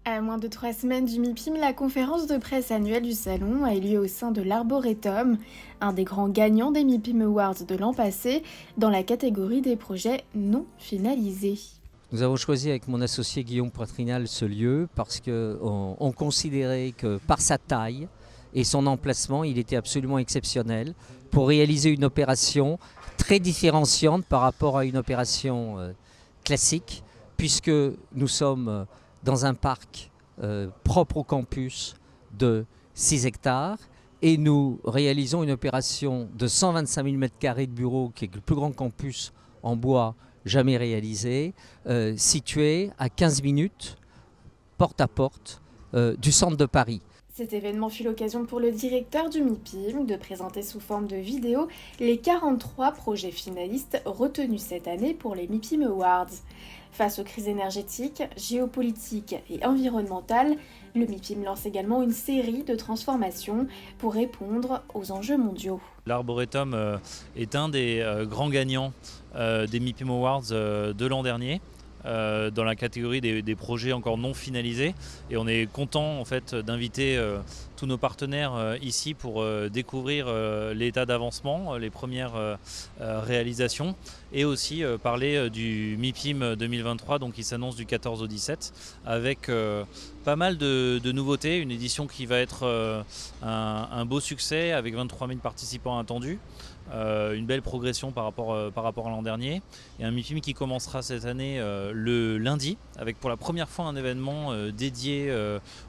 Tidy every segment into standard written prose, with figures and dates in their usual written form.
À moins de 3 semaines du MIPIM, la conférence de presse annuelle du salon a eu lieu au sein de l'Arboretum, un des grands gagnants des MIPIM Awards de l'an passé, dans la catégorie des projets non finalisés. Nous avons choisi avec mon associé Guillaume Poitrinal ce lieu parce qu'on considérait que par sa taille et son emplacement, il était absolument exceptionnel pour réaliser une opération très différenciante par rapport à une opération classique, puisque nous sommes dans un parc propre au campus de 6 hectares et nous réalisons une opération de 125 000 m² de bureaux, qui est le plus grand campus en bois jamais réalisé, situé à 15 minutes, porte à porte, du centre de Paris. Cet événement fut l'occasion pour le directeur du MIPIM de présenter sous forme de vidéo les 43 projets finalistes retenus cette année pour les MIPIM Awards. Face aux crises énergétiques, géopolitiques et environnementales, le MIPIM lance également une série de transformations pour répondre aux enjeux mondiaux. L'Arboretum est un des grands gagnants des MIPIM Awards de l'an dernier. Dans la catégorie des projets encore non finalisés, et on est content en fait d'inviter tous nos partenaires ici pour découvrir l'état d'avancement, les premières réalisations, et aussi parler du MIPIM 2023, donc qui s'annonce du 14 au 17, avec pas mal de nouveautés, une édition qui va être un beau succès avec 23 000 participants attendus. Une belle progression par rapport à l'an dernier, et un MIPIM qui commencera cette année le lundi avec pour la première fois un événement dédié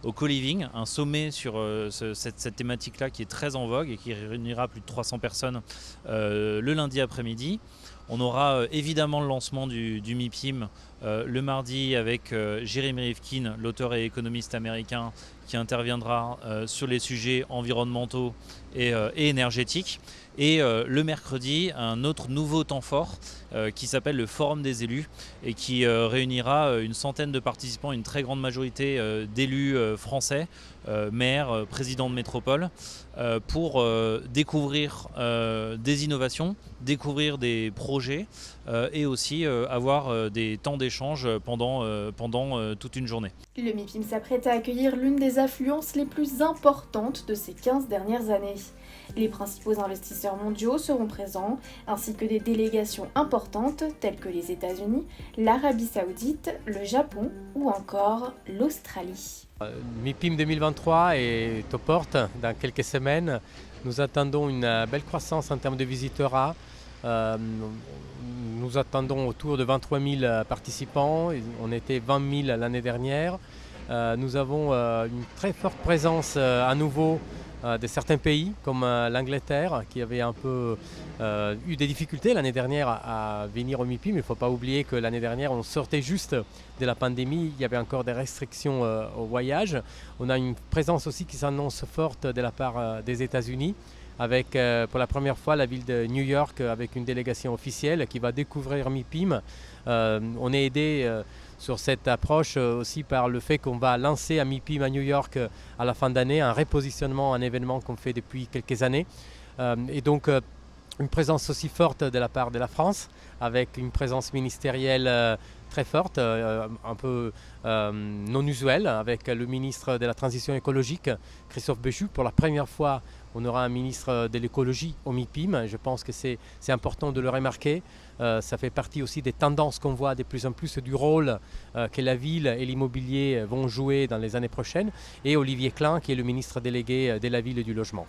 au co-living, un sommet sur cette thématique-là qui est très en vogue et qui réunira plus de 300 personnes le lundi après-midi. On aura évidemment le lancement du MIPIM le mardi avec Jeremy Rifkin, l'auteur et économiste américain, qui interviendra sur les sujets environnementaux et énergétiques. Et le mercredi, un autre nouveau temps fort qui s'appelle le Forum des élus et qui réunira une centaine de participants, une très grande majorité d'élus français, maires, présidents de métropole, pour découvrir des innovations, découvrir des projets et aussi avoir des temps d'échange pendant toute une journée. Le MIPIM s'apprête à accueillir l'une des affluences les plus importantes de ces 15 dernières années. Les principaux investisseurs mondiaux seront présents, ainsi que des délégations importantes telles que les États-Unis, l'Arabie Saoudite, le Japon ou encore l'Australie. MIPIM 2023 est aux portes dans quelques semaines. Nous attendons une belle croissance en termes de visiteurs. Nous attendons autour de 23 000 participants. On était 20 000 l'année dernière. Nous avons une très forte présence à nouveau de certains pays comme l'Angleterre, qui avait un peu eu des difficultés l'année dernière à venir au MIPIM. Il ne faut pas oublier que l'année dernière on sortait juste de la pandémie, il y avait encore des restrictions au voyage. On a une présence aussi qui s'annonce forte de la part des États-Unis, avec pour la première fois la ville de New York avec une délégation officielle qui va découvrir MIPIM. On est aidé sur cette approche aussi par le fait qu'on va lancer un MIPIM à New York à la fin d'année, un repositionnement, un événement qu'on fait depuis quelques années. Et donc une présence aussi forte de la part de la France, avec une présence ministérielle très forte, un peu non usuelle, avec le ministre de la Transition écologique, Christophe Béchu. Pour la première fois, on aura un ministre de l'écologie au MIPIM. Je pense que c'est important de le remarquer. Ça fait partie aussi des tendances qu'on voit de plus en plus du rôle que la ville et l'immobilier vont jouer dans les années prochaines. Et Olivier Klein, qui est le ministre délégué de la ville et du logement.